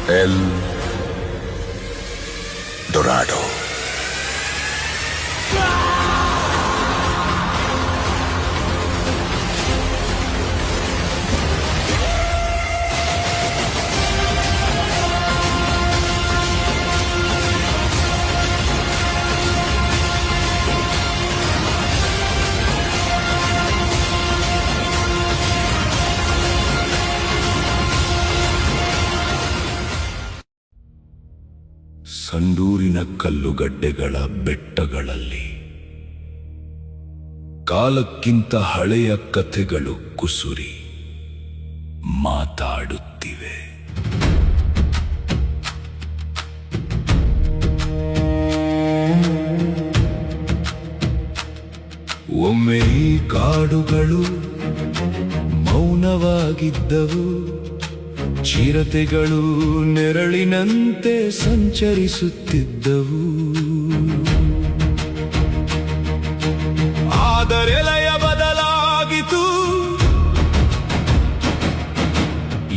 El Dorado. ಸಂಡೂರಿನ ಕಲ್ಲುಗಡ್ಡೆಗಳ ಬೆಟ್ಟಗಳಲ್ಲಿ ಕಾಲಕ್ಕಿಂತ ಹಳೆಯ ಕಥೆಗಳು ಕುಸುರಿ ಮಾತಾಡುತ್ತಿವೆ. ಒಮ್ಮೆ ಈ ಕಾಡುಗಳು ಮೌನವಾಗಿದ್ದವು. ಚಿರತೆಗಳು ನೆರಳಿನಂತೆ ಸಂಚರಿಸುತ್ತಿದ್ದವು. ಆದರೆ ಲಯ ಬದಲಾಗಿತು.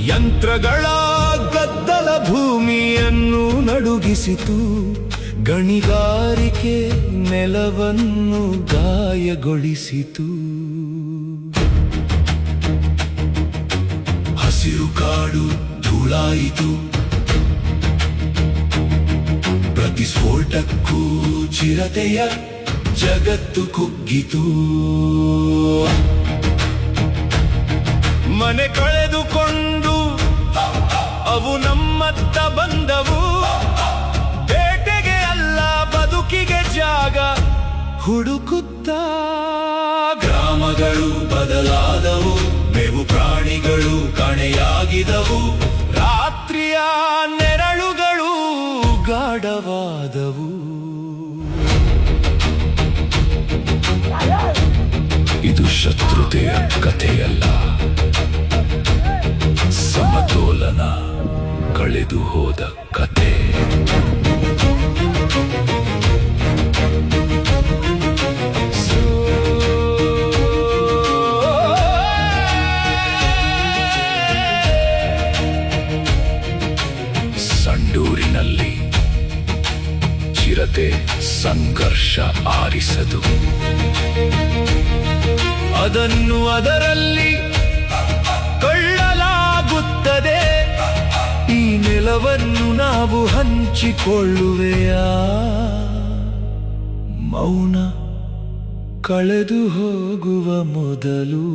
ಯಂತ್ರಗಳ ಗದ್ದಲ ಭೂಮಿಯನ್ನು ನಡುಗಿಸಿತು. ಗಣಿಗಾರಿಕೆ ನೆಲವನ್ನು ಗಾಯಗೊಳಿಸಿತು. ಹಸಿರು ಕಾಡು ಧೂಳಾಯಿತು. ಪ್ರತಿಸ್ಫೋಟಕ್ಕೂ ಚಿರತೆಯ ಜಗತ್ತು ಕುಗ್ಗಿತು. ಮನೆ ಕಳೆದುಕೊಂಡು ಅವು ನಮ್ಮತ್ತ ಬಂದವು. ಬೇಟೆಗೆ ಅಲ್ಲ ಬದುಕಿಗೆ ಜಾಗ ಹುಡುಕುತ್ತಾ. ಗ್ರಾಮಗಳು ಬದಲಾದವು. ಮೇವು ಪ್ರಾಣಿಗಳು ಕಾಣೆಯಾಗಿದವು. ರಾತ್ರಿಯ ನೆರಳುಗಳು ಗಾಢವಾದವು. ಇದು ಶತ್ರುತೆಯ ಕಥೆಯಲ್ಲ, ಸಮತೋಲನ ಕಳೆದು ಹೋದ ಕಥೆ. ಸಂಡೂರಿನಲ್ಲಿ ಚಿರತೆ ಸಂಘರ್ಷ ಆರಿಸದು. ಅದನ್ನು ಅದರಲ್ಲಿ ಕೊಳ್ಳಲಾಗುತ್ತದೆ. ಈ ನೆಲವನ್ನು ನಾವು ಹಂಚಿಕೊಳ್ಳುವೆಯಾ? ಮೌನ ಕಳೆದು ಹೋಗುವ ಮೊದಲು